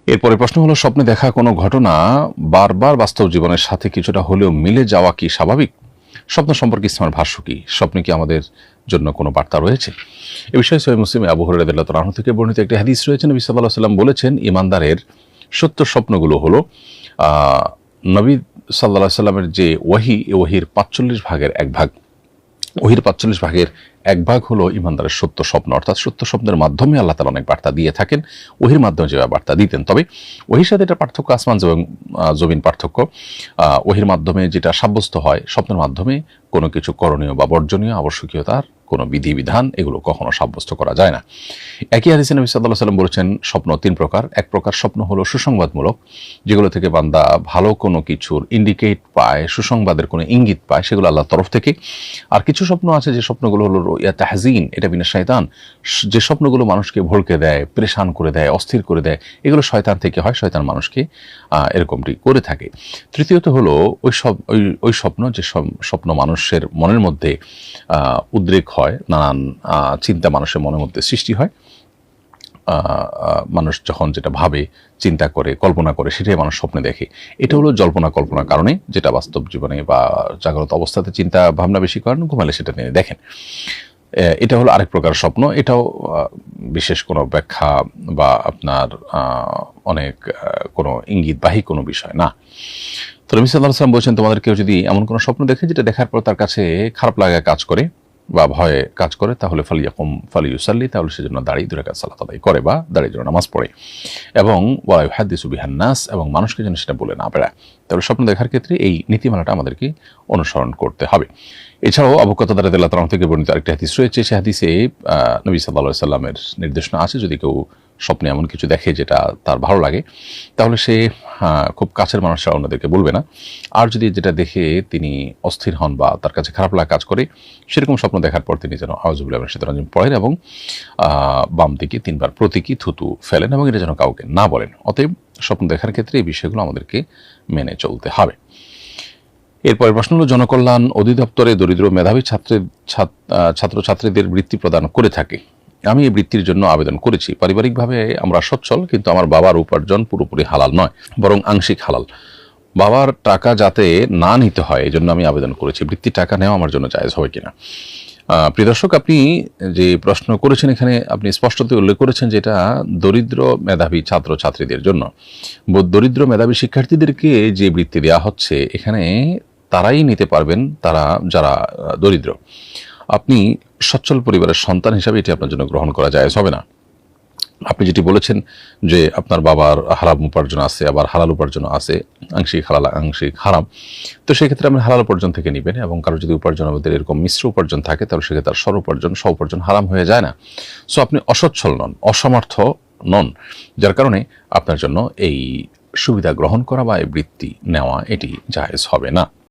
এরপরে প্রশ্ন হলো, স্বপ্নে দেখা কোনো ঘটনা বারবার বাস্তব জীবনের সাথে কিছুটা হলেও মিলে যাওয়া কি স্বাভাবিক? স্বপ্ন সম্পর্কে ইসলামের ভাষ্য কি? স্বপ্নে কি আমাদের জন্য কোনো বার্তা রয়েছে? এ বিষয়ে সহিহ মুসলিমে আবু হুরায়রা রাদিয়াল্লাহু আনহু থেকে বর্ণিত একটি হাদিস রয়েছে। নবী সাল্লাল্লাহু আলাইহি ওয়াসাল্লাম বলেছেন, ঈমানদারের সত্য স্বপ্নগুলো হলো নবী সাল্লাল্লাহু আলাইহি ওয়াসাল্লামের যে ওহী, এই ওহীর ৪৫ ভাগের এক ভাগ। ওহীর ৪৫ ভাগের এক ভাগ হলো ঈমানদারের সত্য স্বপ্ন, অর্থাৎ সত্য স্বপ্নের মাধ্যমে আল্লাহ তাআলা অনেক বার্তা দিয়ে থাকেন, ওহীর মাধ্যমে যেভাবে বার্তা দিতেন। তবে ওহীর সাথে এটা পার্থক্য আসমান এবং জমিন পার্থক্য। ওহীর মাধ্যমে যেটা সাব্যস্ত হয়, স্বপ্নের মাধ্যমে কোনো কিছু করণীয় বা বর্জনীয়, আবশ্যকীয়তার কোনো বিধিবিধান এগুলো কখনো সাব্যস্ত করা যায় না। একই হাদিসে নবী সাল্লাল্লাহু আলাইহি ওয়াসাল্লাম বলেছেন, স্বপ্ন ৩ প্রকার। এক প্রকার স্বপ্ন হলো সুসংবাদমূলক, যেগুলো থেকে বান্দা ভালো কোনো কিছুর ইন্ডিকেট পায়, সুসংবাদের কোনো ইঙ্গিত পায়, সেগুলো আল্লাহর তরফ থেকে। আর কিছু স্বপ্ন আছে যে স্বপ্নগুলো হলো রুইয়া তাহজিন, এটা মিনাশ শাইতান। যে স্বপ্নগুলো মানুষকে ভড়কে দেয়, পেরেশান করে দেয়, অস্থির করে দেয়, এগুলো শয়তান থেকে হয়, শয়তান মানুষকে এরকমটি করে থাকে। তৃতীয়ত হলো ওই স্বপ্ন, যে স্বপ্ন মানুষের মনের মধ্যে উদ্রেক হয়, নানান চিন্তা মানুষের মনের মধ্যে সৃষ্টি হয়। মানুষ যখন যেটা ভাবে, চিন্তা করে, কল্পনা করে, সেটাই মানুষ স্বপ্নে দেখে। এটা হলো জল্পনা কল্পনার কারণে, যেটা বাস্তব জীবনে বা জাগ্রত অবস্থাতে চিন্তা ভাবনা বেশি করেন, ঘুমালে সেটা নিয়ে দেখেন। এটা হলো আরেক প্রকার স্বপ্ন। এটাও বিশেষ কোনো ব্যাখ্যা বা আপনার অনেক কোনো ইঙ্গিতবাহী কোনো বিষয় না। তো নবী সাল্লাল্লাহু আলাইহি ওয়াসাল্লাম বলছেন, তোমাদের কেউ যদি এমন কোনো স্বপ্ন দেখে যেটা দেখার পর তার কাছে খারাপ লাগা কাজ করে বা ভয়ে কাজ করে, তাহলে ফালিয়াকুম ফালিয়ুসাল্লি, তাহলে সেজন্য দাঁড়িয়ে 2 রাকাত সালাত আদায় করে বা দাঁড়িয়ে জন্য নামাজ পড়ে, এবং ওয়ালা ইউহাদ্দিসু বিহান নাস, এবং মানুষকে যেন সেটা বলে না বেড়ায়। তাহলে স্বপ্ন দেখার ক্ষেত্রে এই নীতিমালাটা আমাদেরকে অনুসরণ করতে হবে। এছাড়াও আবু কাতাদা রাদিয়াল্লাহু তাআলা থেকে বর্ণিত আরেকটি হাদিস রয়েছে। সেই হাদিসে নবী সাল্লাল্লাহু আলাইহি ওয়াসাল্লামের নির্দেশনা আছে, যদি কেউ স্বপ্নে এমন কিছু দেখে যেটা তার ভালো লাগে, তাহলে সে খুব কাছের মানুষরা অন্যদেরকে বলবে না। আর যদি যেটা দেখে তিনি অস্থির হন বা তার কাছে খারাপ লাগা কাজ করে, সেরকম স্বপ্ন দেখার পর তিনি যেন আউযু বিল্লাহি মিনাশ শাইতানির রাজিম পড়েন এবং বাম দিকে 3 বার প্রতীকী থুতু ফেলেন, এবং এটা যেন কাউকে না বলেন। অতএব স্বপ্ন দেখার ক্ষেত্রে এই বিষয়গুলো আমাদেরকে মেনে চলতে হবে। এরপরের প্রশ্ন হলো, জনকল্যাণ অধিদপ্তরে দরিদ্র মেধাবী ছাত্রছাত্রীদের বৃত্তি প্রদান করে থাকে। আমি এই বৃত্তির জন্য আবেদন করেছি। পারিবারিকভাবে আমরা সচ্ছল, কিন্তু আমার বাবার উপার্জন পুরোপুরি হালাল নয়, বরং আংশিক হালাল। বাবার টাকা যাতে না নিতে হয়, এই জন্য আমি আবেদন করেছি। বৃত্তির টাকা নেওয়া আমার জন্য জায়েজ হবে কিনা? প্রিয় দর্শক, আপনি যে প্রশ্ন করেছেন, এখানে আপনি স্পষ্টতই উল্লেখ করেছেন যে এটা দরিদ্র মেধাবী ছাত্রছাত্রীদের জন্য। দরিদ্র মেধাবী শিক্ষার্থীদেরকে যে বৃত্তি দেওয়া হচ্ছে, এখানে তারাই নিতে পারবেন, তারা যারা দরিদ্র। আপনি সচ্ছল পরিবারের সন্তান হিসাবে এটি আপনার জন্য গ্রহণ করা জায়েজ হবে না। আপনি যেটি বলেছেন যে আপনার বাবার হারাম উপার্জন আছে, আবার হালাল উপার্জন আছে, আংশিক হালাল আংশিক হারাম, তো সেক্ষেত্রে আপনি হালাল উপার্জন থেকে নেবেন। এবং কারো যদি উপার্জন আমাদের এরকম মিশ্র উপার্জন থাকে, তাহলে সেক্ষেত্রে তার স্ব উপার্জন হারাম হয়ে যায় না। সো আপনি অসচ্ছল নন, অসমর্থ নন, যার কারণে আপনার জন্য এই সুবিধা গ্রহণ করা বা এই বৃত্তি নেওয়া এটি জায়েজ হবে না।